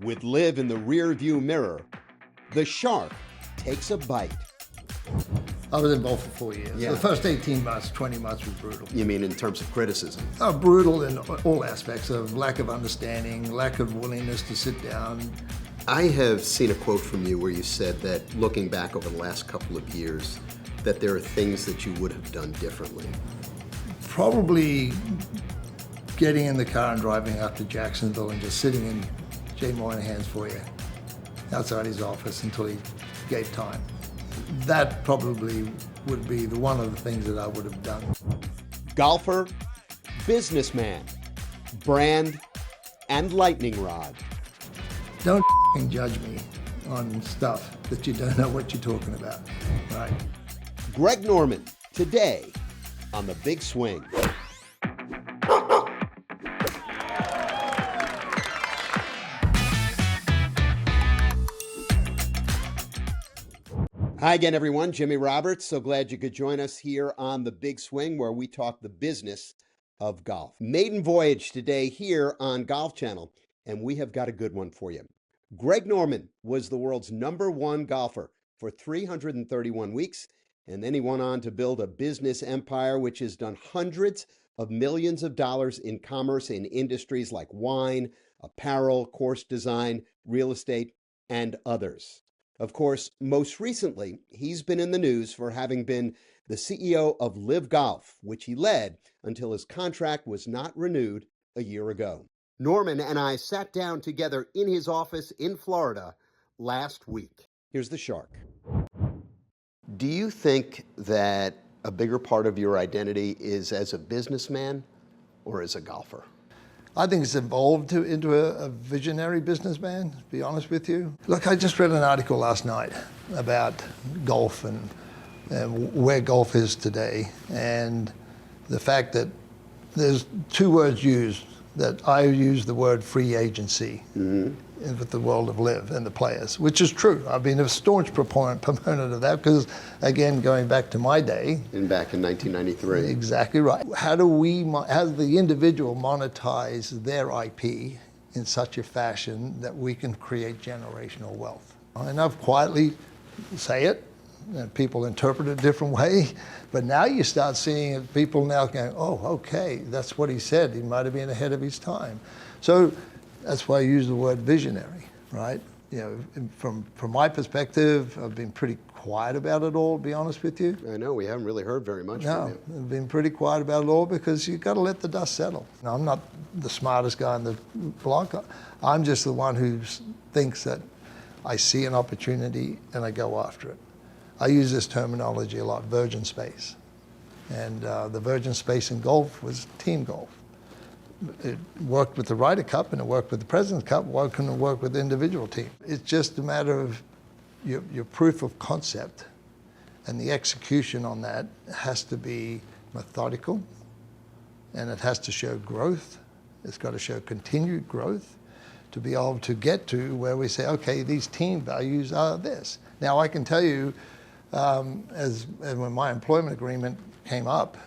With LIV in the rear view mirror, the shark takes a bite. I was involved for 4 years. Yeah. The first 18 months, 20 months was brutal. You mean in terms of criticism? Brutal in all aspects of lack of understanding, lack of willingness to sit down. I have seen a quote from you where you said that looking back over the last couple of years, that there are things that you would have done differently. Probably getting in the car and driving up to Jacksonville and just sitting in Jay Moynihan's foyer outside his office until he gave time. That probably would be one of the things that I would have done. Golfer, businessman, brand, and lightning rod. Don't judge me on stuff that you don't know what you're talking about, right? Greg Norman, today on The Big Swing. Hi again, everyone. Jimmy Roberts. So glad you could join us here on The Big Swing, where we talk the business of golf. Maiden voyage today here on Golf Channel, and we have got a good one for you. Greg Norman was the world's #1 golfer for 331 weeks, and then he went on to build a business empire which has done hundreds of millions of dollars in commerce in industries like wine, apparel, course design, real estate, and others. Of course, most recently, he's been in the news for having been the CEO of LIV Golf, which he led until his contract was not renewed a year ago. Norman and I sat down together in his office in Florida last week. Here's the shark. Do you think that a bigger part of your identity is as a businessman or as a golfer? I think it's evolved into a visionary businessman, to be honest with you. Look, I just read an article last night about golf and where golf is today, and the fact that there's two words used, that I use the word free agency with the world of LIV and the players, which is true. I've been a staunch proponent of that because, again, going back to my day. And back in 1993. Exactly right. How does the individual monetize their IP in such a fashion that we can create generational wealth? And I've quietly say it, and people interpret it a different way, but now you start seeing people now going, oh, okay, that's what he said. He might have been ahead of his time. So that's why I use the word visionary, right? You know, from my perspective, I've been pretty quiet about it all, to be honest with you. I know, we haven't really heard very much from you. No, I've been pretty quiet about it all because you've got to let the dust settle. Now, I'm not the smartest guy in the block. I'm just the one who thinks that I see an opportunity and I go after it. I use this terminology a lot, virgin space. And the virgin space in golf was team golf. It worked with the Ryder Cup and it worked with the President's Cup. Why couldn't it work with the individual team? It's just a matter of your proof of concept, and the execution on that has to be methodical, and it has to show growth. It's got to show continued growth to be able to get to where we say, okay, these team values are this. Now, I can tell you, as when my employment agreement came up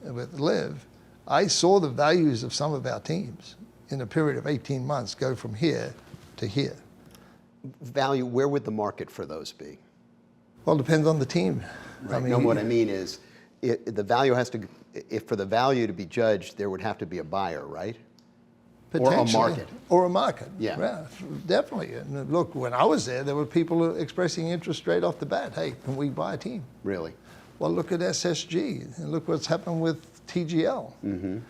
with LIV, I saw the values of some of our teams in a period of 18 months go from here to here. Value, where would the market for those be? Well, it depends on the team. Right. I mean, No, what I mean is, the value has to, if for the value to be judged, there would have to be a buyer, right? Or a market. Or a market, yeah, definitely. And look, when I was there were people expressing interest straight off the bat. Hey, can we buy a team? Really? Well, look at SSG, and look what's happened with TGL.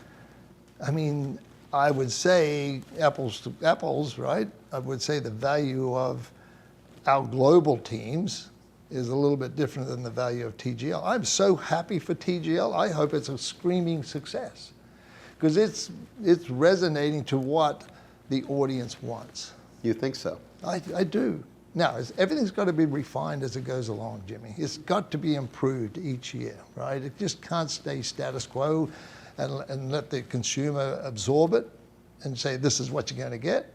I mean, I would say apples to apples, right? I would say the value of our global teams is a little bit different than the value of TGL. I'm so happy for TGL. I hope it's a screaming success, because it's resonating to what the audience wants. You think so? I do. Now, everything's got to be refined as it goes along, Jimmy. It's got to be improved each year, right? It just can't stay status quo and let the consumer absorb it and say, this is what you're going to get.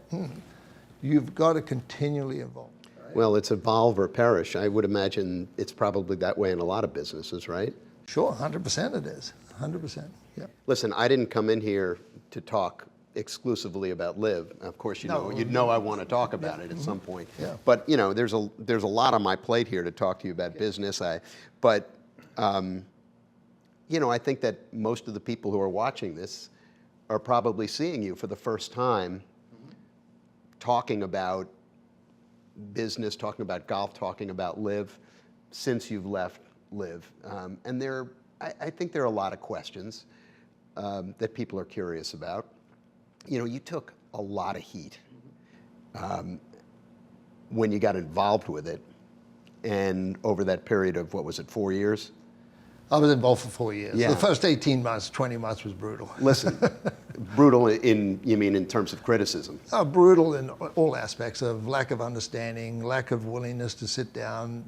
You've got to continually evolve. Right? Well, it's evolve or perish. I would imagine it's probably that way in a lot of businesses, right? Sure, 100% it is. 100%. Yeah. Listen, I didn't come in here to talk exclusively about LIV. Of course, No. you'd know I want to talk about it at some point. Yeah. But there's a lot on my plate here to talk to you about business. I think that most of the people who are watching this are probably seeing you for the first time, talking about business, talking about golf, talking about LIV, since you've left LIV. And I think there are a lot of questions that people are curious about. You took a lot of heat when you got involved with it, and over that period of, 4 years? I was involved for 4 years. Yeah. The first 18 months, 20 months was brutal. Listen, brutal you mean in terms of criticism? Brutal in all aspects of lack of understanding, lack of willingness to sit down,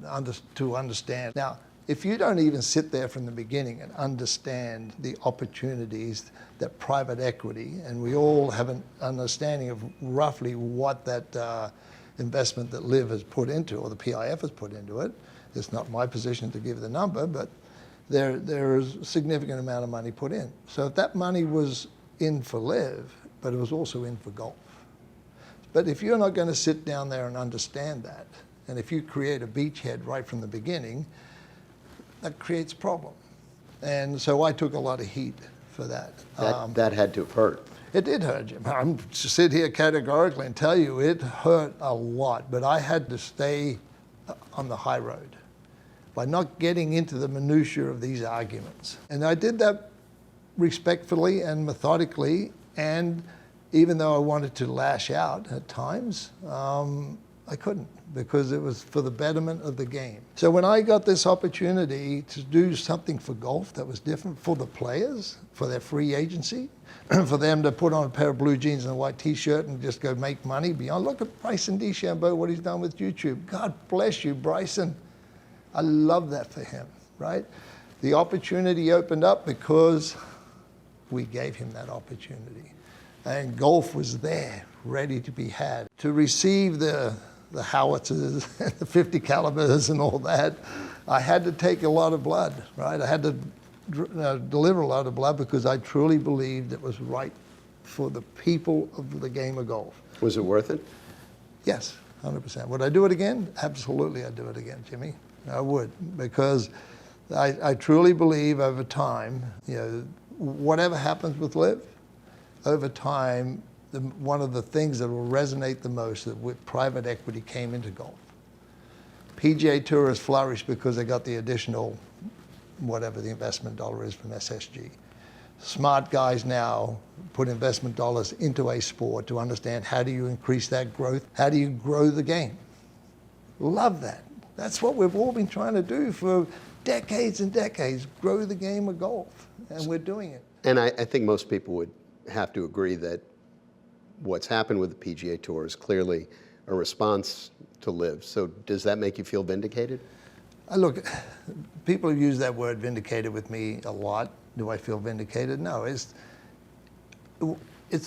to understand. Now, if you don't even sit there from the beginning and understand the opportunities that private equity, and we all have an understanding of roughly what that investment that LIV has put into, or the PIF has put into it. It's not my position to give the number, but there is a significant amount of money put in. So if that money was in for LIV, but it was also in for golf. But if you're not going to sit down there and understand that, and if you create a beachhead right from the beginning, that creates a problem. And so I took a lot of heat for that. That had to have hurt. It did hurt, Jim. I'm to sit here categorically and tell you it hurt a lot, but I had to stay on the high road by not getting into the minutiae of these arguments. And I did that respectfully and methodically, and even though I wanted to lash out at times, I couldn't, because it was for the betterment of the game. So when I got this opportunity to do something for golf that was different for the players, for their free agency, for them to put on a pair of blue jeans and a white t-shirt and just go make money beyond, look at Bryson DeChambeau, what he's done with YouTube. God bless you, Bryson. I love that for him, right? The opportunity opened up because we gave him that opportunity. And golf was there, ready to be had. To receive the howitzers, the 50 calibers and all that, I had to take a lot of blood, right? I had to deliver a lot of blood because I truly believed it was right for the people of the game of golf. Was it worth it? Yes, 100%. Would I do it again? Absolutely, I'd do it again, Jimmy. I would, because I truly believe over time, whatever happens with LIV, over time, one of the things that will resonate the most that with private equity came into golf. PGA Tour has flourished because they got the additional, whatever the investment dollar is from SSG. Smart guys now put investment dollars into a sport to understand how do you increase that growth, how do you grow the game. Love that. That's what we've all been trying to do for decades and decades, grow the game of golf, and we're doing it. And I think most people would have to agree that what's happened with the PGA Tour is clearly a response to LIV. So does that make you feel vindicated? Look, people have used that word vindicated with me a lot. Do I feel vindicated? No, it's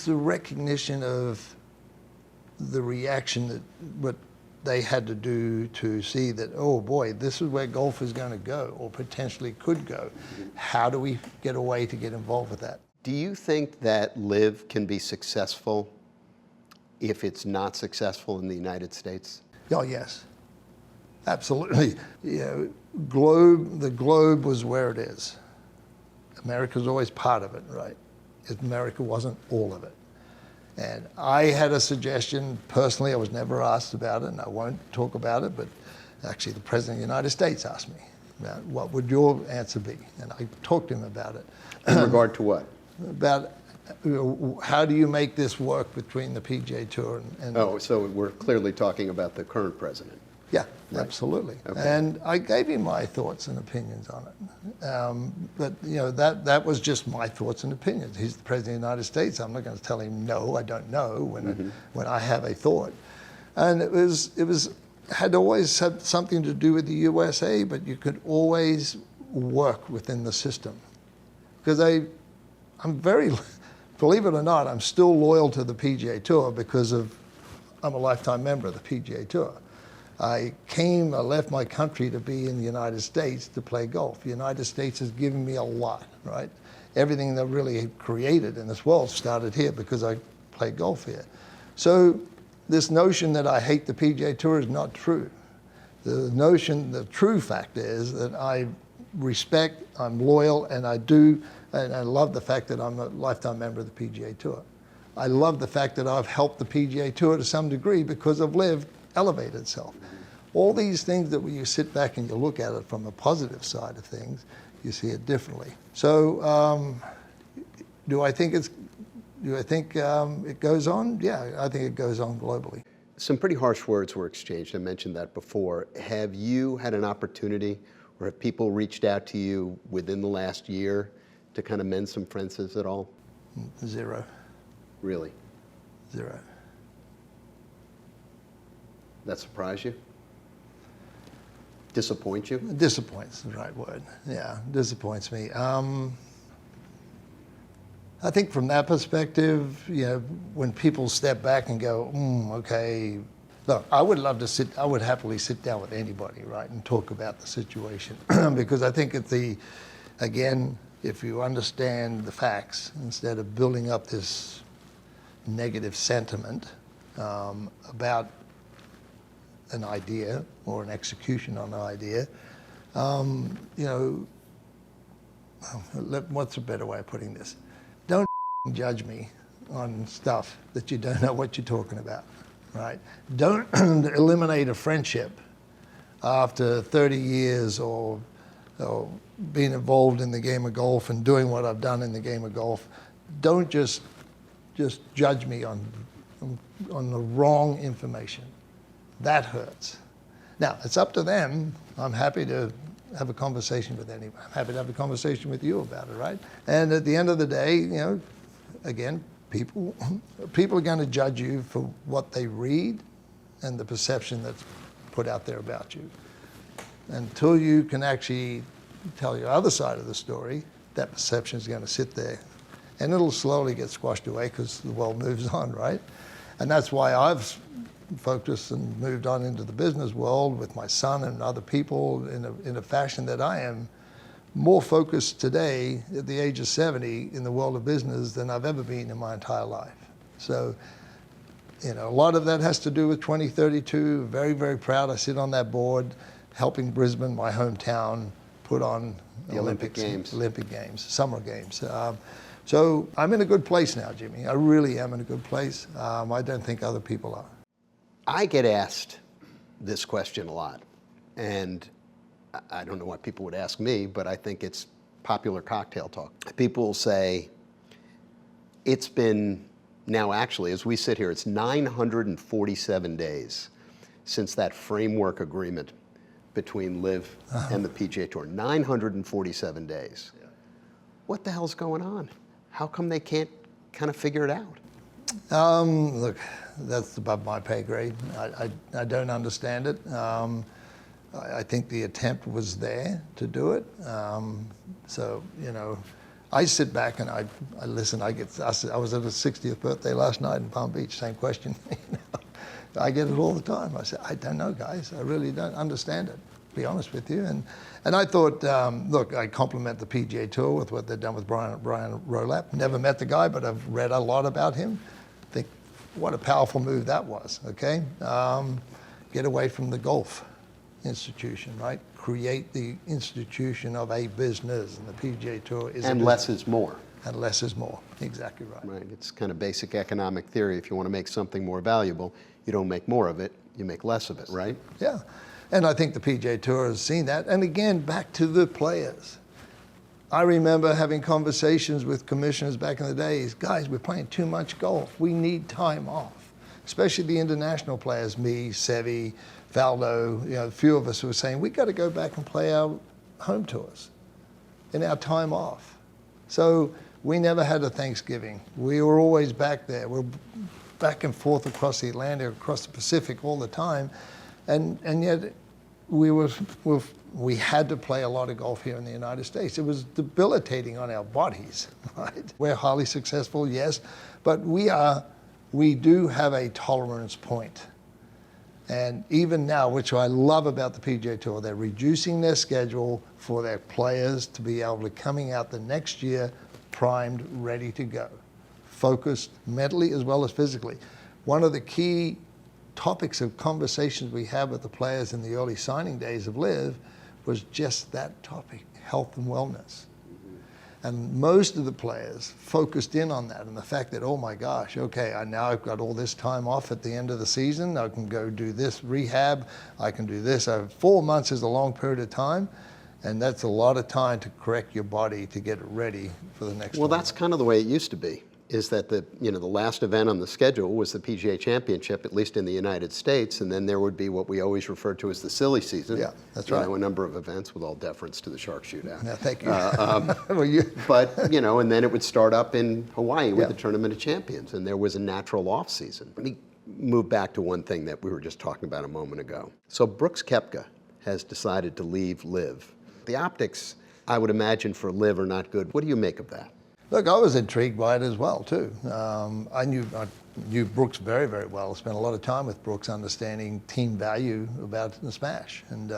the recognition of the reaction that what they had to do to see that, oh boy, this is where golf is going to go, or potentially could go. How do we get a way to get involved with that? Do you think that LIV can be successful if it's not successful in the United States? Oh, yes. Absolutely. The globe was where it is. America's always part of it, right? America wasn't all of it. And I had a suggestion, personally, I was never asked about it, and I won't talk about it, but actually the President of the United States asked me, what would your answer be? And I talked to him about it. In regard to what? About how do you make this work between the PGA Tour and Oh, so we're clearly talking about the current president. Yeah, right. Absolutely. Okay. And I gave him my thoughts and opinions on it. But that was just my thoughts and opinions. He's the President of the United States. I'm not going to tell him no, I don't know when I have a thought. And it had always had something to do with the USA, but you could always work within the system. Because I'm very, believe it or not, I'm still loyal to the PGA Tour because I'm a lifetime member of the PGA Tour. I left my country to be in the United States to play golf. The United States has given me a lot, right? everything that really created in this world started here because I played golf here. So this notion that I hate the PGA Tour is not true. The true fact is that I respect, I'm loyal, and I love the fact that I'm a lifetime member of the PGA Tour. I love the fact that I've helped the PGA Tour to some degree because of LIV elevate itself. All these things that when you sit back and you look at it from a positive side of things, you see it differently. So do I think it goes on? Yeah, I think it goes on globally. Some pretty harsh words were exchanged. I mentioned that before. Have you had an opportunity, or have people reached out to you within the last year to kind of mend some fences at all? Zero. Really? Zero. That surprise you? Disappoint you? Disappoints is the right word. Yeah, disappoints me. I think from that perspective, you know, when people step back and go, okay, look, I would happily sit down with anybody, right, and talk about the situation. Because I think again, if you understand the facts, instead of building up this negative sentiment about an idea or an execution on an idea, you know, what's a better way of putting this? Don't judge me on stuff that you don't know what you're talking about, right? Don't eliminate a friendship after 30 years or being involved in the game of golf and doing what I've done in the game of golf. Don't just judge me on the wrong information. That hurts. Now, it's up to them. I'm happy to have a conversation with anyone. I'm happy to have a conversation with you about it, right? And at the end of the day, you know, again, people are going to judge you for what they read and the perception that's put out there about you. Until you can actually tell your other side of the story, that perception is going to sit there. And it'll slowly get squashed away because the world moves on, right? And that's why I've focused and moved on into the business world with my son and other people in a fashion that I am more focused today at the age of 70 in the world of business than I've ever been in my entire life. So, you know, a lot of that has to do with 2032. Very, very proud. I sit on that board helping Brisbane, my hometown, put on the Olympic Games, Summer Games. So I'm in a good place now, Jimmy. I really am in a good place. I don't think other people are. I get asked this question a lot, and I don't know why people would ask me, but I think it's popular cocktail talk. People will say, it's been, now actually, as we sit here, it's 947 days since that framework agreement between LIV and the PGA Tour. 947 days. Yeah. What the hell's going on? How come they can't kind of figure it out? Look, that's above my pay grade. I don't understand it. I think the attempt was there to do it. So, you know, I sit back and I listen. I was at a 60th birthday last night in Palm Beach, same question. You know, I get it all the time. I say, I don't know, guys. I really don't understand it, to be honest with you. And I thought, look, I compliment the PGA Tour with what they've done with Brian Rolap. Never met the guy, but I've read a lot about him. Think what a powerful move that was, okay? Get away from the golf institution, right? Create the institution of a business, and the PGA Tour is and less is more. And less is more, exactly right. Right, it's kind of basic economic theory. If you want to make something more valuable, you don't make more of it, you make less of it, right? Yeah, and I think the PGA Tour has seen that. And again, back to the players. I remember having conversations with commissioners back in the days, guys, we're playing too much golf. We need time off, especially the international players, me, Seve, Faldo, you know, a few of us who were saying, we got to go back and play our home tours in our time off. So we never had a Thanksgiving. We were always back there. We're back and forth across the Atlantic, across the Pacific all the time. And yet we had to play a lot of golf here in the United States. It was debilitating on our bodies, right? We're highly successful, yes, but we do have a tolerance point. And even now, which I love about the PGA Tour, they're reducing their schedule for their players to be able to coming out the next year primed, ready to go, focused mentally as well as physically. One of the key topics of conversations we had with the players in the early signing days of LIV was just that topic, health and wellness. And most of the players focused in on that and the fact that, oh my gosh, okay, now I've got all this time off at the end of the season. I can go do this rehab. I can do this. 4 months is a long period of time, and that's a lot of time to correct your body to get it ready for the next Well, one. that's kind of the way it used to be, is that the last event on the schedule was the PGA Championship, at least in the United States, and then there would be what we always refer to as the silly season. Yeah, that's right. A number of events, with all deference to the shark shootout. Yeah, thank you. But, and then it would start up in Hawaii with the Tournament of Champions, and there was a natural off season. Let me move back to one thing that we were just talking about a moment ago. So Brooks Koepka has decided to leave LIV. The optics, I would imagine, for LIV are not good. What do you make of that? Look, I was intrigued by it as well, too. I knew Brooks very, very well. I spent a lot of time with Brooks understanding team value about the smash and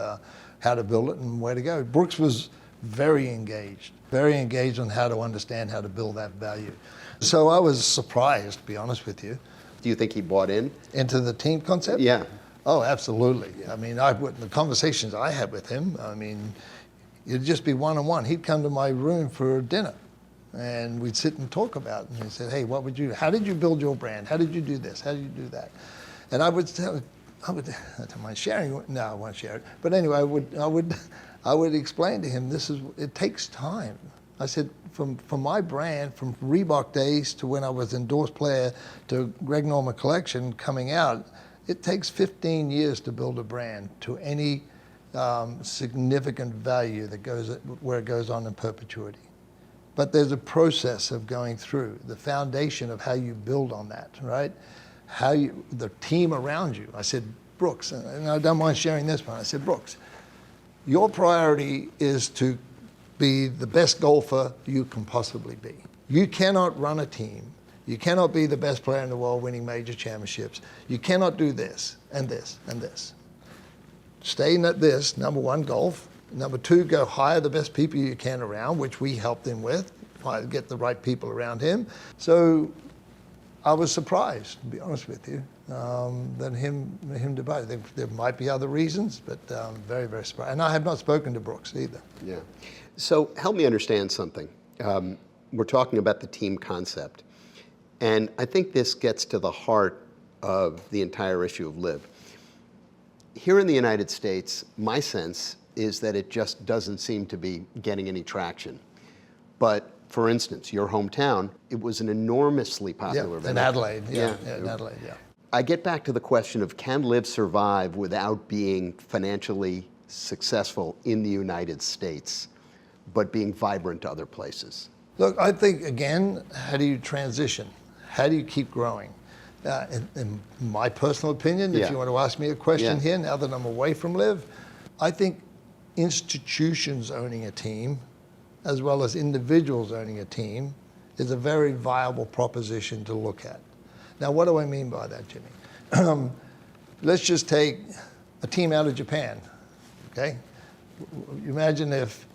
how to build it and where to go. Brooks was very engaged on how to understand how to build that value. So I was surprised, to be honest with you. Do you think he bought in? Into the team concept? Yeah. Oh, absolutely. I mean, the conversations I had with him, I mean, it'd just be one-on-one. He'd come to my room for dinner, and we'd sit and talk about it. And he said, hey, how did you build your brand? How did you do this? How did you do that? And I don't mind sharing. No, I won't share it. But anyway, I would explain to him, it takes time. I said, from my brand, from Reebok days to when I was endorsed player to Greg Norman Collection coming out, it takes 15 years to build a brand to any significant value where it goes on in perpetuity. But there's a process of going through the foundation of how you build on that, right? The team around you. I said, Brooks, and I don't mind sharing this one. I said, Brooks, your priority is to be the best golfer you can possibly be. You cannot run a team. You cannot be the best player in the world winning major championships. You cannot do this and this and this. Stay at this, number one, golf. Number two, go hire the best people you can around, which we helped him with, get the right people around him. So I was surprised, to be honest with you, that him debate. There might be other reasons, but very, very surprised. And I have not spoken to Brooks either. Yeah. So help me understand something. We're talking about the team concept. And I think this gets to the heart of the entire issue of LIV. Here in the United States, my sense is that it just doesn't seem to be getting any traction. But for instance, your hometown, it was an enormously popular event. In Adelaide, in Adelaide. I get back to the question of, can LIV survive without being financially successful in the United States, but being vibrant to other places? Look, I think, again, how do you transition? How do you keep growing? In my personal opinion, if you want to ask me a question here, now that I'm away from LIV, I think institutions owning a team, as well as individuals owning a team, is a very viable proposition to look at. Now, what do I mean by that, Jimmy? Let's just take a team out of Japan, okay? Imagine if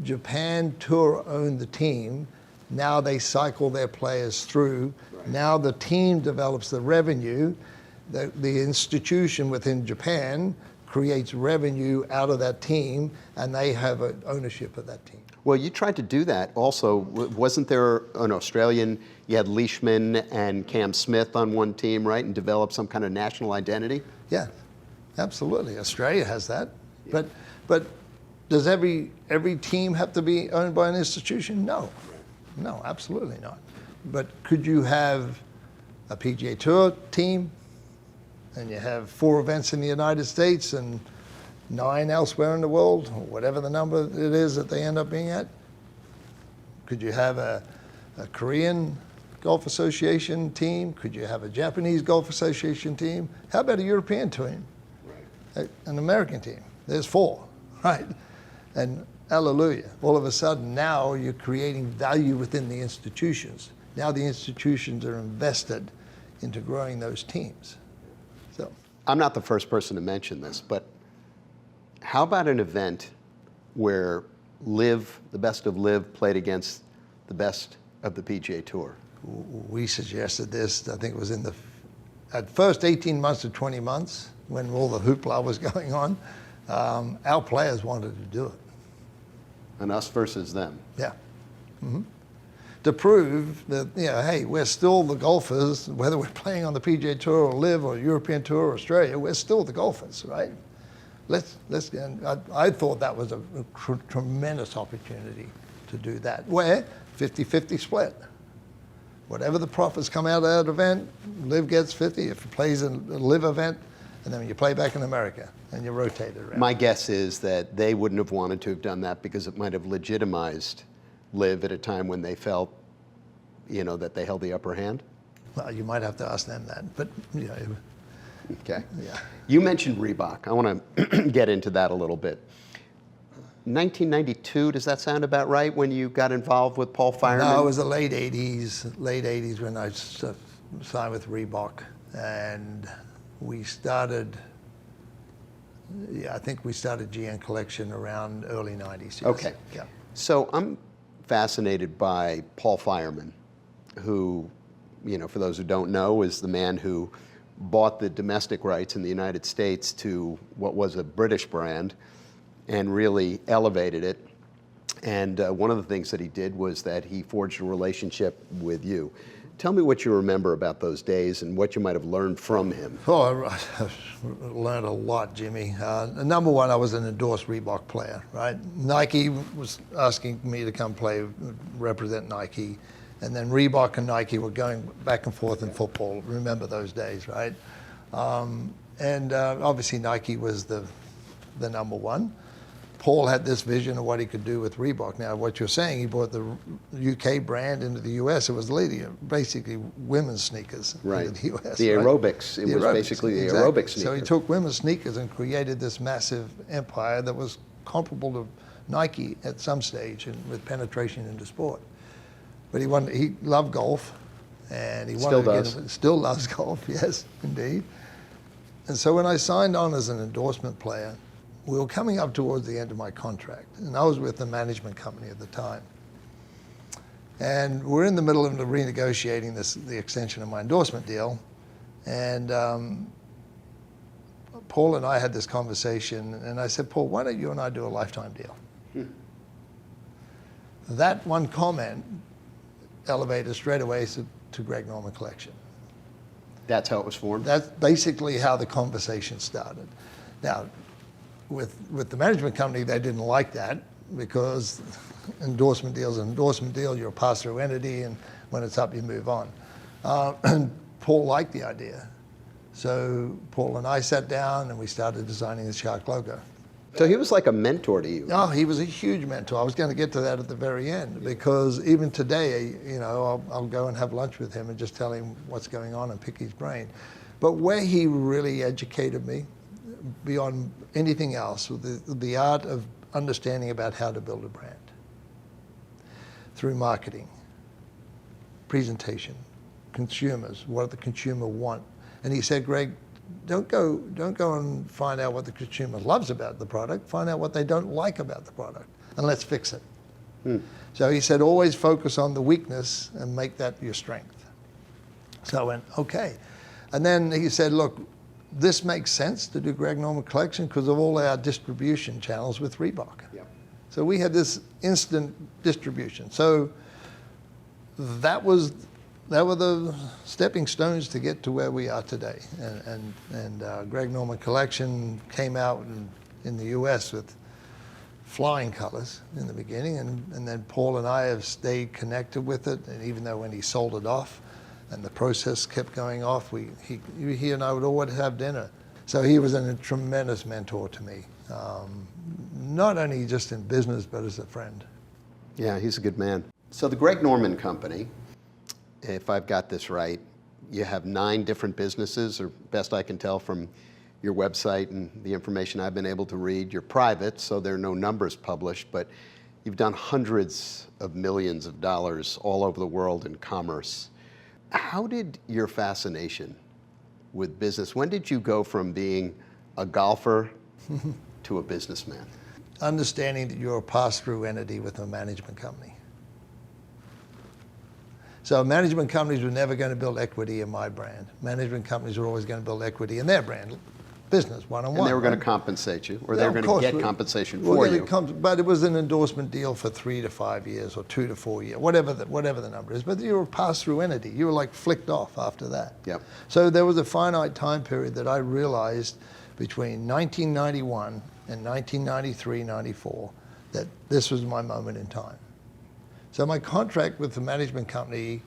Japan Tour owned the team. Now they cycle their players through. Right. Now the team develops the revenue. The institution within Japan creates revenue out of that team, and they have an ownership of that team. Well, you tried to do that also. Wasn't there an Australian, you had Leishman and Cam Smith on one team, right, and developed some kind of national identity? Yeah, absolutely. Australia has that. Yeah. But does every team have to be owned by an institution? No. No, absolutely not. But could you have a PGA Tour team, and you have 4 events in the United States and 9 elsewhere in the world, or whatever the number it is that they end up being at? Could you have a Korean Golf Association team? Could you have a Japanese Golf Association team? How about a European team? Right. An American team? There's 4, right? And hallelujah, all of a sudden now you're creating value within the institutions. Now the institutions are invested into growing those teams. So I'm not the first person to mention this, but how about an event where LIV, the best of LIV, played against the best of the PGA Tour? We suggested this, I think it was at first 18 months to 20 months, when all the hoopla was going on. Our players wanted to do it. And us versus them. Yeah. Mm-hmm. To prove that, hey, we're still the golfers, whether we're playing on the PGA Tour or LIV or European Tour or Australia, we're still the golfers, right? And I thought that was a tremendous opportunity to do that, where 50-50 split. Whatever the profits come out of that event, LIV gets 50 if it plays in a LIV event, and then you play back in America and you rotate it around. My guess is that they wouldn't have wanted to have done that because it might have legitimized LIV at a time when they felt, that they held the upper hand. Well, you might have to ask them that, but Okay. Yeah. You mentioned Reebok. I want to get into that a little bit. 1992, does that sound about right, when you got involved with Paul Fireman? No, it was the late 80s when I signed with Reebok. And we started, I think we started GN Collection around early 90s. Yes. Okay. Yeah. So I'm fascinated by Paul Fireman, who, for those who don't know, is the man who bought the domestic rights in the United States to what was a British brand and really elevated it. And one of the things that he did was that he forged a relationship with you. Tell me what you remember about those days and what you might have learned from him. Oh, I learned a lot, Jimmy. Number one, I was an endorsed Reebok player, right? Nike was asking me to come represent Nike. And then Reebok and Nike were going back and forth in football. Remember those days, right? Obviously Nike was the number one. Paul had this vision of what he could do with Reebok. Now, what you're saying, he brought the UK brand into the US. It was basically women's sneakers right. into the US. The aerobics. It was basically the aerobic sneaker. So he took women's sneakers and created this massive empire that was comparable to Nike at some stage and with penetration into sport. But he loved golf, and he still loves golf, yes, indeed. And so when I signed on as an endorsement player, we were coming up towards the end of my contract, and I was with the management company at the time. And we're in the middle of renegotiating the extension of my endorsement deal, and Paul and I had this conversation, and I said, Paul, why don't you and I do a lifetime deal? That one comment elevated straight away to Greg Norman Collection. That's how it was formed? That's basically how the conversation started. Now, with the management company, they didn't like that because endorsement deal is an endorsement deal. You're a pass-through entity, and when it's up, you move on. And Paul liked the idea. So Paul and I sat down, and we started designing the Shark logo. So he was like a mentor to you. Oh, he was a huge mentor. I was going to get to that at the very end, because even today, I'll go and have lunch with him and just tell him what's going on and pick his brain. But where he really educated me, beyond anything else, was the art of understanding about how to build a brand through marketing, presentation, consumers, what the consumer want. And he said, Greg, don't go and find out what the consumer loves about the product. Find out what they don't like about the product, and let's fix it. So he said, always focus on the weakness and make that your strength. So I went, okay. And then he said, look, this makes sense to do Greg Norman Collection because of all our distribution channels with Reebok. Yep. So we had this instant distribution. So that were the stepping stones to get to where we are today. And Greg Norman Collection came out in the US with flying colors in the beginning, and then Paul and I have stayed connected with it, and even though when he sold it off and the process kept going off, he and I would always have dinner. So he was a tremendous mentor to me, not only just in business, but as a friend. Yeah, he's a good man. So the Greg Norman Company, if I've got this right, you have 9 different businesses, or best I can tell from your website and the information I've been able to read. You're private, so there are no numbers published, but you've done hundreds of millions of dollars all over the world in commerce. How did your fascination with business, when did you go from being a golfer to a businessman? Understanding that you're a pass-through entity with a management company. So management companies were never going to build equity in my brand. Management companies were always going to build equity in their brand, business, one-on-one. And they were going right? to compensate you, or Yeah, they were of going to course, get compensation we're for gonna you. but it was an endorsement deal for 3 to 5 years or 2 to 4 years, whatever the number is. But you were a pass-through entity. You were like flicked off after that. Yep. So there was a finite time period that I realized between 1991 and 1993, 94, that this was my moment in time. So my contract with the management company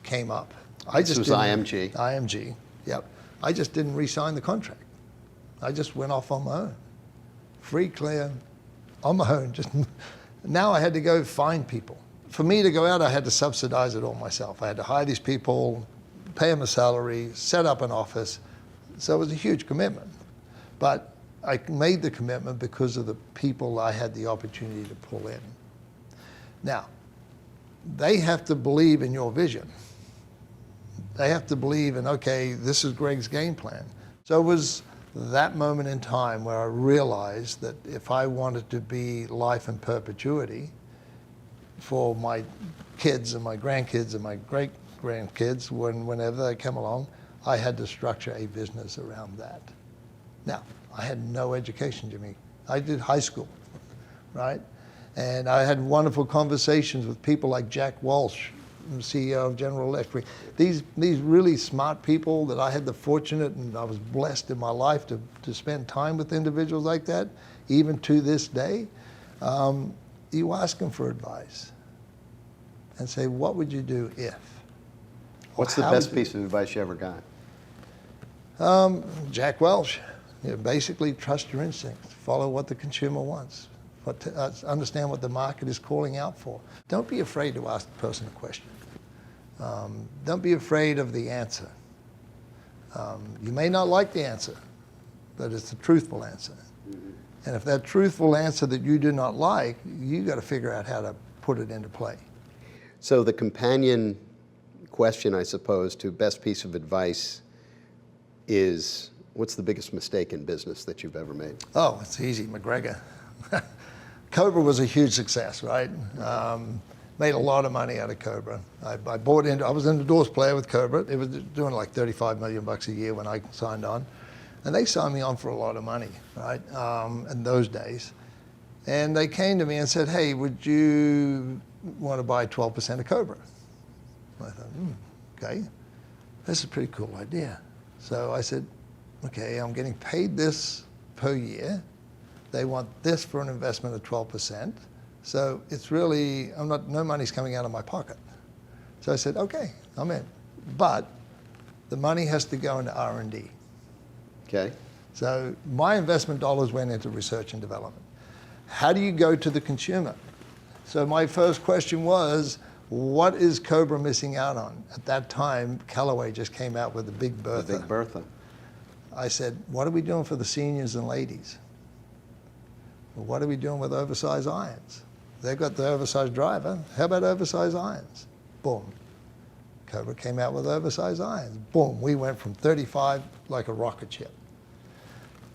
came up. This was IMG. IMG, yep. I just didn't re-sign the contract. I just went off on my own. Free, clear, on my own. Just now I had to go find people. For me to go out, I had to subsidize it all myself. I had to hire these people, pay them a salary, set up an office. So it was a huge commitment. But I made the commitment because of the people I had the opportunity to pull in. Now, they have to believe in your vision. They have to believe in, okay, this is Greg's game plan. So it was that moment in time where I realized that if I wanted to be life in perpetuity for my kids and my grandkids and my great-grandkids, whenever they come along, I had to structure a business around that. Now, I had no education, Jimmy. I did high school, right? And I had wonderful conversations with people like Jack Walsh, CEO of General Electric. These really smart people that I had the fortunate and I was blessed in my life to spend time with individuals like that, even to this day. You ask them for advice and say, what would you do if? What's the best piece of advice you ever got? Jack Welch. Basically, trust your instincts. Follow what the consumer wants. Understand what the market is calling out for. Don't be afraid to ask the person a question. Don't be afraid of the answer. You may not like the answer, but it's a truthful answer. And if that truthful answer that you do not like, you got to figure out how to put it into play. So the companion question, I suppose, to best piece of advice is, what's the biggest mistake in business that you've ever made? Oh, it's easy, McGregor. Cobra was a huge success, right? Made a lot of money out of Cobra. I was an endorsed player with Cobra. It was doing like $35 million a year when I signed on. And they signed me on for a lot of money, right, in those days. And they came to me and said, hey, would you want to buy 12% of Cobra? I thought, okay, that's a pretty cool idea. So I said, okay, I'm getting paid this per year. They want this for an investment of 12%. So it's really, no money's coming out of my pocket. So I said, okay, I'm in. But the money has to go into R&D. Okay. So my investment dollars went into research and development. How do you go to the consumer? So my first question was, what is Cobra missing out on? At that time, Callaway just came out with the Big Bertha. The Big Bertha. I said, what are we doing for the seniors and ladies? Well, what are we doing with oversized irons? They've got the oversized driver. How about oversized irons? Boom. Cobra came out with oversized irons. Boom. We went from 35 like a rocket ship.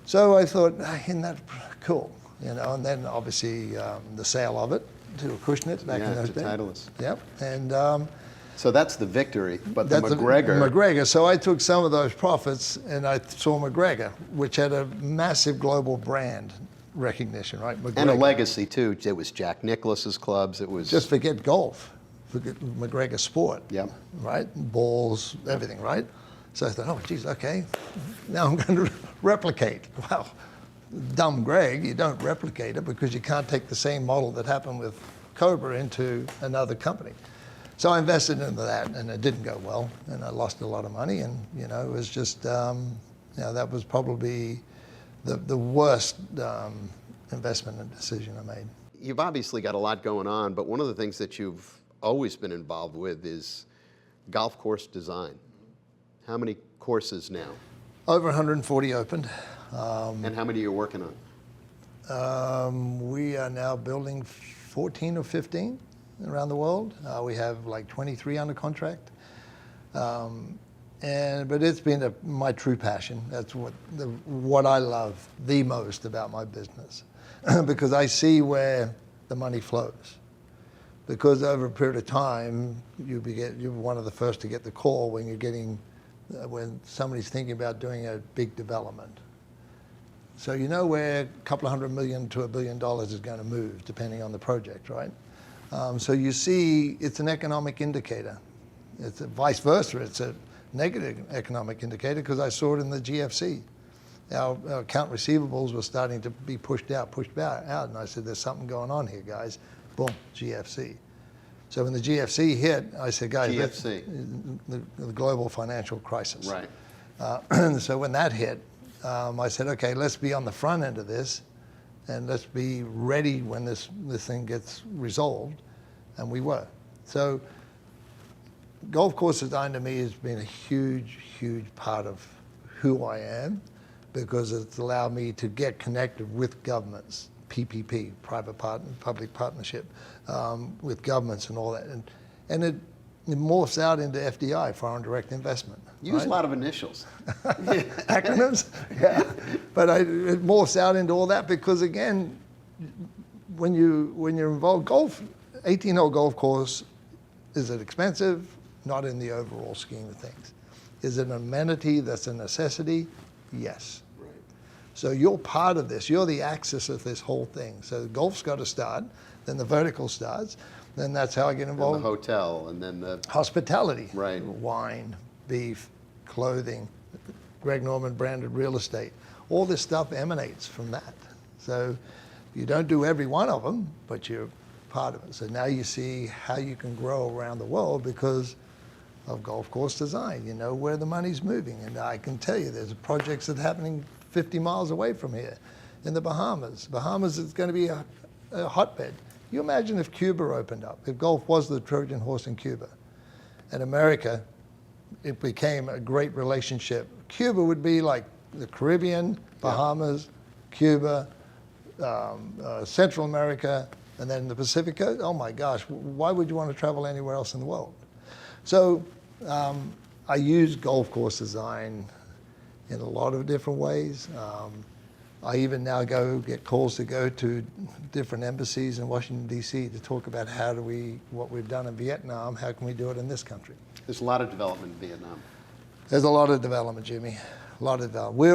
So I thought, isn't that cool? And then obviously the sale of it to Acushnet back in those days. Titleist. Yep. And so that's the victory, but the McGregor. McGregor. So I took some of those profits and I saw McGregor, which had a massive global brand recognition, right? McGregor. And a legacy too. It was Jack Nicklaus's clubs. It was just forget golf, forget McGregor Sport. Yep. Right, balls, everything, right? So I thought, oh, geez, okay, now I'm going to replicate. Well, dumb Greg, you don't replicate it because you can't take the same model that happened with Cobra into another company. So I invested into that, and it didn't go well, and I lost a lot of money, and it was just, that was probably the worst investment and decision I made. You've obviously got a lot going on, but one of the things that you've always been involved with is golf course design. How many courses now? Over 140 opened. And how many are you working on? We are now building 14 or 15 around the world. We have like 23 under contract. But it's been my true passion. That's what I love the most about my business, because I see where the money flows. because over a period of time, you're one of the first to get the call when you're getting, when somebody's thinking about doing a big development. So you know where a couple of $100 million to $1 billion is going to move, depending on the project, right? So you see, it's an economic indicator. It's vice versa. It's a negative economic indicator because I saw it in the GFC. Our account receivables were starting to be pushed out, and I said, there's something going on here, guys. Boom, GFC. So when the GFC hit, I said, guys, GFC, the global financial crisis. right? So when that hit, I said, okay, let's be on the front end of this, and let's be ready when this thing gets resolved, and we were. So golf course design to me has been a huge, huge part of who I am, because it's allowed me to get connected with governments, PPP, public partnership, with governments and all that. And it morphs out into FDI, foreign direct investment. Use right? a lot of initials. Acronyms? Yeah. But it morphs out into all that because, again, when you're involved, 18-hole golf course, is it expensive? Not in the overall scheme of things. Is it an amenity that's a necessity? Yes. Right. So you're part of this. You're the axis of this whole thing. So golf's got to start, then the vertical starts, then that's how I get involved. And the hotel, and then the hospitality. Right. Wine, beef, clothing, Greg Norman branded real estate. All this stuff emanates from that. So you don't do every one of them, but you're part of it. So now you see how you can grow around the world because of golf course design. You know where the money's moving. And I can tell you there's projects that are happening 50 miles away from here in the Bahamas. Bahamas is going to be a hotbed. You imagine if Cuba opened up, if golf was the Trojan horse in Cuba, and America, it became a great relationship. Cuba would be like the Caribbean, Bahamas, Cuba, Central America, and then the Pacific Coast. Oh my gosh, why would you want to travel anywhere else in the world? So I use golf course design in a lot of different ways. I even now get calls to go to different embassies in Washington, D.C. to talk about what we've done in Vietnam, how can we do it in this country? There's a lot of development in Vietnam. There's a lot of development, Jimmy. A lot of development. We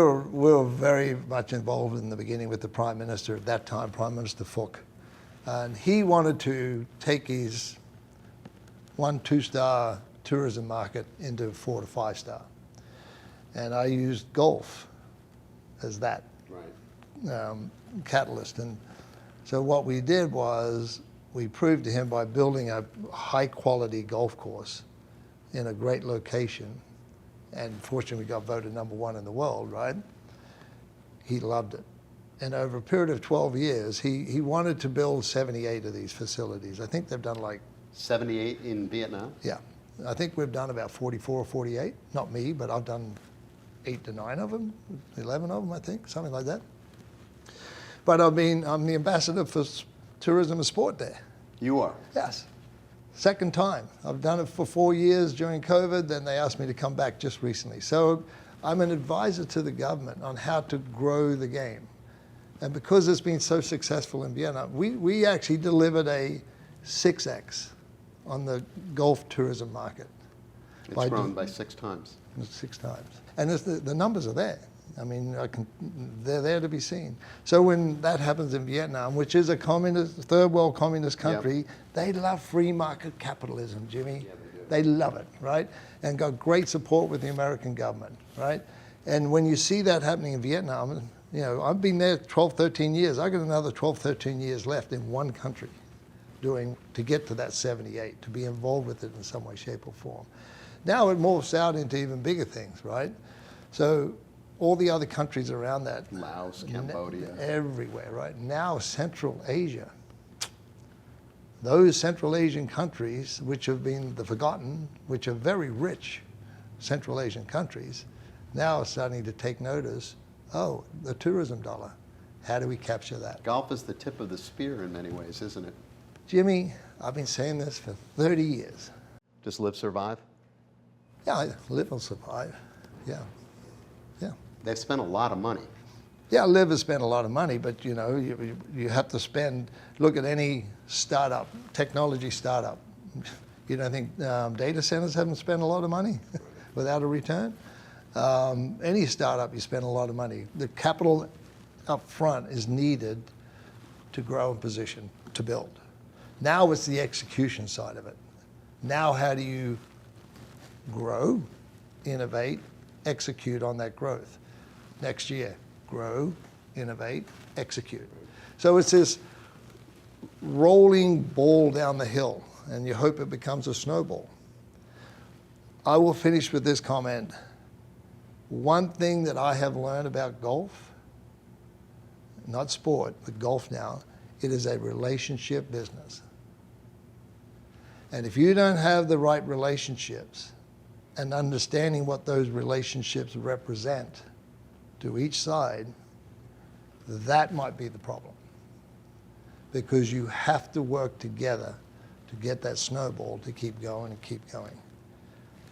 were very much involved in the beginning with the Prime Minister at that time, Prime Minister Phuc. And he wanted to take his 1-2-star tourism market into 4 to 5-star. And I used golf as that catalyst. And so what we did was we proved to him by building a high quality golf course in a great location, and fortunately we got voted #1 in the world, right? He loved it. And over a period of 12 years, he wanted to build 78 of these facilities. I think they've done like 78 in Vietnam? Yeah. I think we've done about 44 or 48. Not me, but I've done 8 to 9 of them, 11 of them, I think, something like that. But I'm the ambassador for tourism and sport there. You are? Yes. Second time. I've done it for 4 years during COVID, then they asked me to come back just recently. So I'm an advisor to the government on how to grow the game. And because it's been so successful in Vietnam, we actually delivered a 6X on the golf tourism market. It's grown by 6 times. 6 times. And the numbers are there. I mean, they're there to be seen. So when that happens in Vietnam, which is a third world communist country, they love free market capitalism, Jimmy. Yeah, they love it, right? And got great support with the American government, right? And when you see that happening in Vietnam, you know, I've been there 12, 13 years. I got another 12, 13 years left in one country to get to that 78, to be involved with it in some way, shape, or form. Now it morphs out into even bigger things, right? So all the other countries around that. Laos, Cambodia. Everywhere, right? Now Central Asia. Those Central Asian countries, which have been the forgotten, which are very rich Central Asian countries, now are starting to take notice. Oh, the tourism dollar. How do we capture that? Golf is the tip of the spear in many ways, isn't it? Jimmy, I've been saying this for 30 years. Just live, survive? Yeah, live and survive. Yeah. Yeah. They've spent a lot of money. Yeah, LIV has spent a lot of money, but you know, you have to spend, look at any startup, technology startup. You don't think data centers haven't spent a lot of money without a return? Any startup, you spend a lot of money. The capital up front is needed to grow and position, to build. Now it's the execution side of it. Now how do you grow, innovate, execute on that growth? Next year, grow, innovate, execute. So it's this rolling ball down the hill, and you hope it becomes a snowball. I will finish with this comment. One thing that I have learned about golf, not sport, but golf now, it is a relationship business. And if you don't have the right relationships and understanding what those relationships represent to each side, that might be the problem. Because you have to work together to get that snowball to keep going and keep going.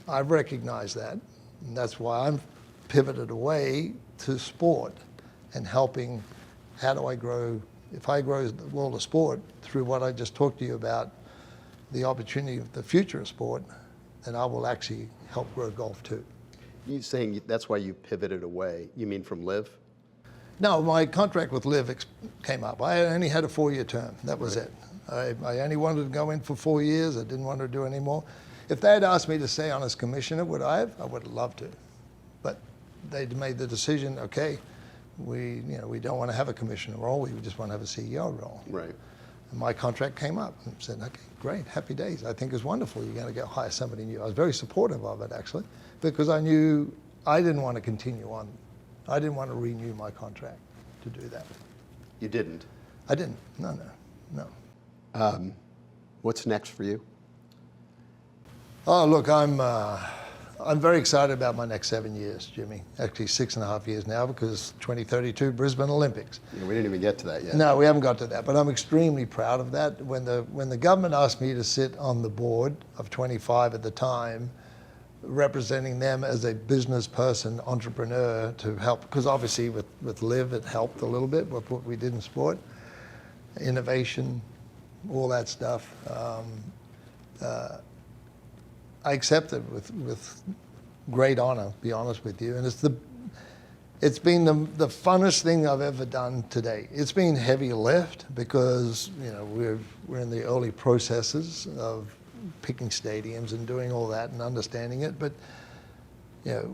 I've recognized that, and that's why I'm pivoted away to sport and helping, how do I grow, if I grow the world of sport through what I just talked to you about, the opportunity of the future of sport, then I will actually help grow golf too. You saying that's why you pivoted away? You mean from LIV? No, my contract with LIV came up. I only had a 4-year term. That was it. I only wanted to go in for 4 years. I didn't want to do any more. If they had asked me to stay on as commissioner, would I have? I would have loved to. But they'd made the decision, okay, we don't want to have a commissioner role. We just want to have a CEO role. Right. And my contract came up and said, okay, great, happy days. I think it's wonderful. You're going to go hire somebody new. I was very supportive of it, actually, because I knew I didn't want to continue on. I didn't want to renew my contract to do that. You didn't? I didn't. No. What's next for you? Oh, look, I'm very excited about my next 7 years, Jimmy. Actually, 6.5 years now, because 2032 Brisbane Olympics. Yeah, we didn't even get to that yet. No, we haven't got to that, but I'm extremely proud of that. When the government asked me to sit on the board of 25 at the time, representing them as a business person, entrepreneur, to help, because obviously with LIV it helped a little bit with what we did in sport, innovation, all that stuff. I accept it with great honor, to be honest with you. And it's been the funnest thing I've ever done today. It's been heavy lift because we're in the early processes of picking stadiums and doing all that and understanding it. But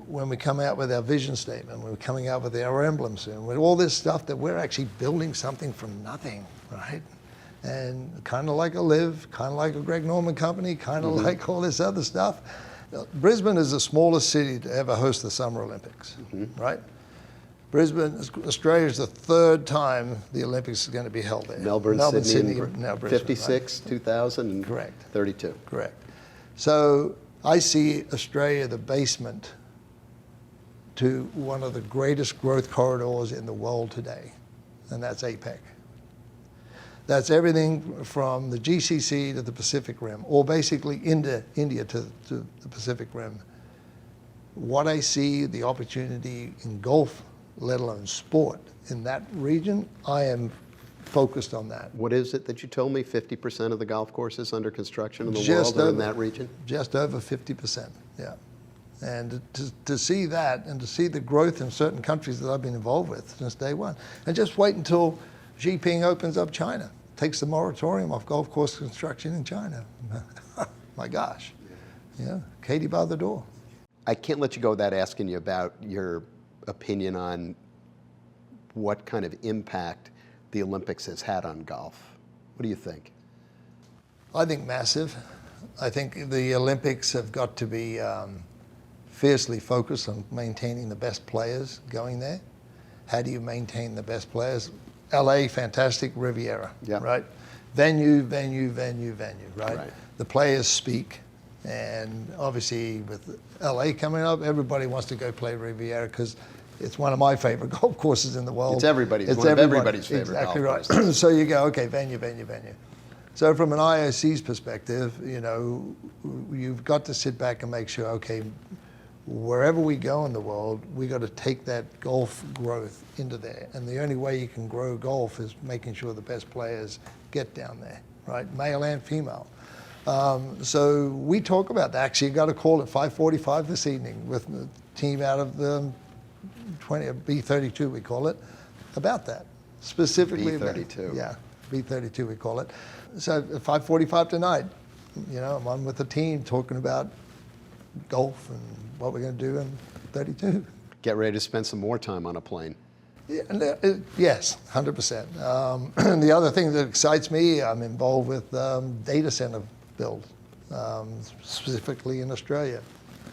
when we come out with our vision statement, when we're coming out with our emblem soon, with all this stuff that we're actually building something from nothing, right? And kind of like a LIV, kind of like a Greg Norman company, kind of like all this other stuff. Brisbane is the smallest city to ever host the Summer Olympics, right? Brisbane, Australia is the 3rd time the Olympics is going to be held there. Melbourne, Sydney, now Brisbane, 56, right? 2000, and Correct. 32. Correct. So I see Australia the basement to one of the greatest growth corridors in the world today, and that's APEC. That's everything from the GCC to the Pacific Rim, or basically India to the Pacific Rim. What I see, the opportunity in golf, let alone sport, in that region, I am focused on that. What is it that you told me? 50% of the golf courses under construction in the Just world are in over. that region? Just over 50%, yeah. And to see that and to see the growth in certain countries that I've been involved with since day one. And just wait until Xi Jinping opens up China, takes the moratorium off golf course construction in China. My gosh, Katie by the door. I can't let you go without asking you about your opinion on what kind of impact the Olympics has had on golf. What do you think? I think massive. I think the Olympics have got to be fiercely focused on maintaining the best players going there. How do you maintain the best players? LA, fantastic, Riviera, right? Venue, right? The players speak. And obviously with LA coming up, everybody wants to go play Riviera because it's one of my favorite golf courses in the world. It's everybody's favorite exactly golf right. courses. So you go, okay, venue. So from an IOC's perspective, you've got to sit back and make sure, okay, wherever we go in the world, we got to take that golf growth into there. And the only way you can grow golf is making sure the best players get down there, right? Male and female. So we talk about that. Actually, got a call at 5:45 this evening with the team out of the B32, we call it, about that. Specifically B32. Yeah, B32 we call it. So at 5:45 tonight, I'm on with the team talking about golf and what we're going to do in 32. Get ready to spend some more time on a plane. Yeah, yes, 100%. And the other thing that excites me, I'm involved with data center build, specifically in Australia.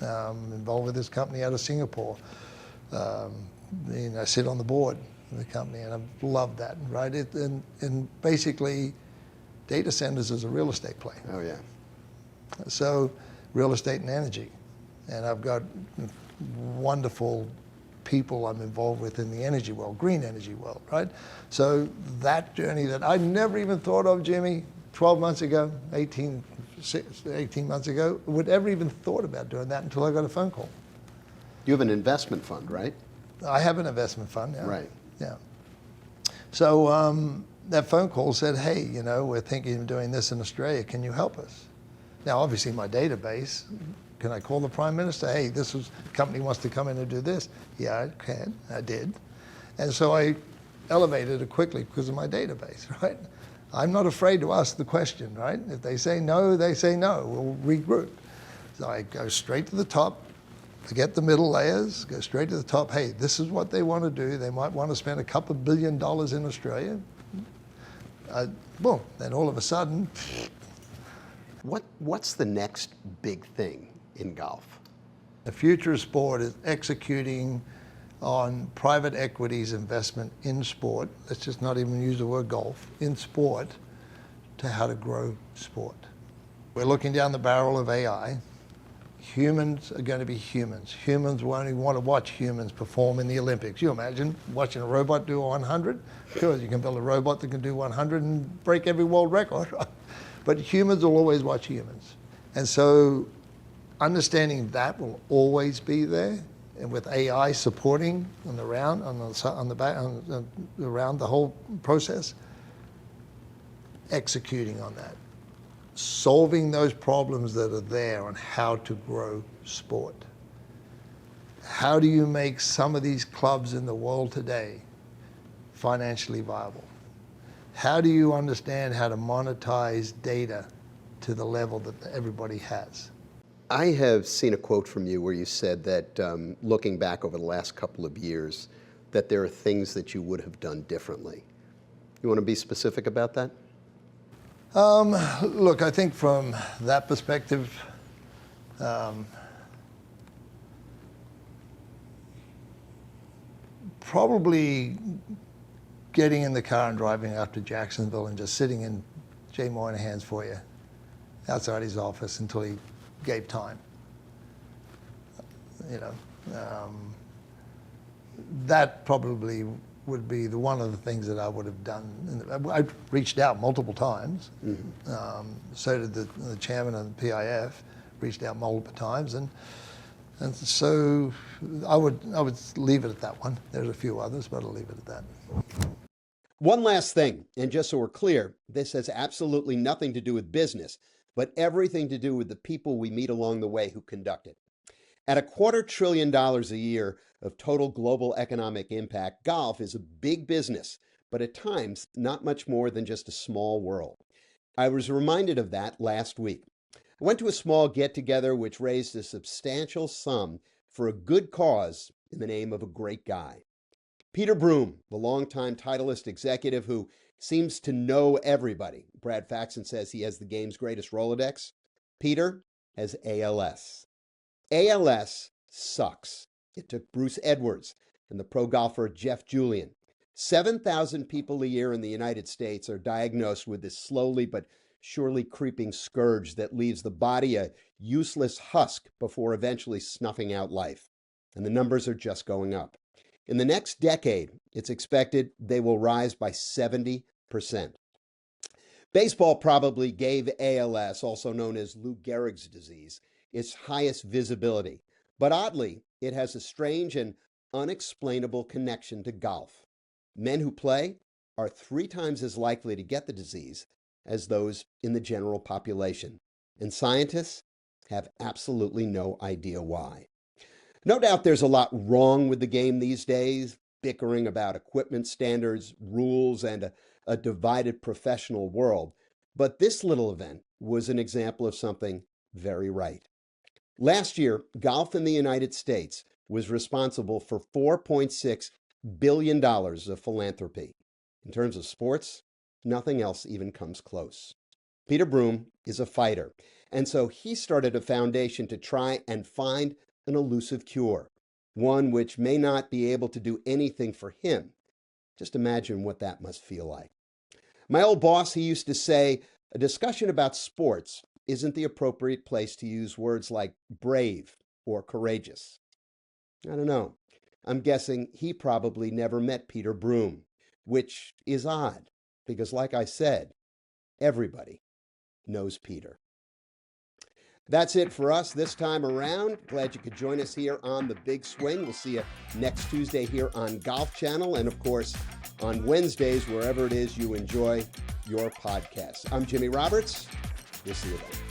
Involved with this company out of Singapore. I sit on the board of the company, and I've loved that, right? And basically, data centers is a real estate play. Oh, yeah. So, real estate and energy. And I've got wonderful people I'm involved with in the energy world, green energy world, right? So that journey that I never even thought of, Jimmy, 12 months ago, 18 months ago, would ever even thought about doing that until I got a phone call. You have an investment fund, right? I have an investment fund, yeah. Right. Yeah. So that phone call said, hey, we're thinking of doing this in Australia. Can you help us? Now, obviously, my database, can I call the Prime Minister? Hey, company wants to come in and do this. Yeah, I can. I did. And so I elevated it quickly because of my database, right? I'm not afraid to ask the question, right? If they say no, they say no. We'll regroup. So I go straight to the top, forget the middle layers, go straight to the top. Hey, this is what they want to do. They might want to spend $2 billion in Australia. Boom. Then all of a sudden, What's the next big thing in golf? the future of sport is executing on private equity's investment in sport. Let's just not even use the word golf, in sport, to how to grow sport. We're looking down the barrel of AI. Humans are going to be humans. Humans won't even want to watch humans perform in the Olympics. You imagine watching a robot do 100? Sure, you can build a robot that can do 100 and break every world record. But humans will always watch humans. And so understanding that will always be there, and with AI supporting around the whole process, executing on that, solving those problems that are there on how to grow sport. How do you make some of these clubs in the world today financially viable? How do you understand how to monetize data to the level that everybody has? I have seen a quote from you where you said that looking back over the last couple of years, that there are things that you would have done differently. You want to be specific about that? Look, I think from that perspective, probably getting in the car and driving out to Jacksonville and just sitting in Jay Moynihan's foyer outside his office until he gave time. That probably would be one of the things that I would have done. I reached out multiple times. Mm-hmm. So did the chairman of the PIF, reached out multiple times, and so I would leave it at that one. There's a few others, but I'll leave it at that. One last thing, and just so we're clear, this has absolutely nothing to do with business, but everything to do with the people we meet along the way who conduct it. At $250 billion a year of total global economic impact, golf is a big business, but at times not much more than just a small world. I was reminded of that last week. I went to a small get-together which raised a substantial sum for a good cause in the name of a great guy. Peter Broom, the longtime Titleist executive who seems to know everybody. Brad Faxon says he has the game's greatest Rolodex. Peter has ALS. ALS sucks. It took Bruce Edwards and the pro golfer Jeff Julian. 7,000 people a year in the United States are diagnosed with this slowly but surely creeping scourge that leaves the body a useless husk before eventually snuffing out life. And the numbers are just going up. In the next decade, it's expected they will rise by 70%. Baseball probably gave ALS, also known as Lou Gehrig's disease, its highest visibility. But oddly, it has a strange and unexplainable connection to golf. Men who play are 3 times as likely to get the disease as those in the general population, and scientists have absolutely no idea why. No doubt there's a lot wrong with the game these days, bickering about equipment standards, rules, and a divided professional world. But this little event was an example of something very right. Last year, golf in the United States was responsible for $4.6 billion of philanthropy. In terms of sports, nothing else even comes close. Peter Broom is a fighter, and so he started a foundation to try and find an elusive cure, one which may not be able to do anything for him. Just imagine what that must feel like. My old boss, he used to say, a discussion about sports isn't the appropriate place to use words like brave or courageous. I don't know. I'm guessing he probably never met Peter Broom, which is odd because, like I said, everybody knows Peter. That's it for us this time around. Glad you could join us here on The Big Swing. We'll see you next Tuesday here on Golf Channel and, of course, on Wednesdays, wherever it is you enjoy your podcasts. I'm Jimmy Roberts. We'll see you then.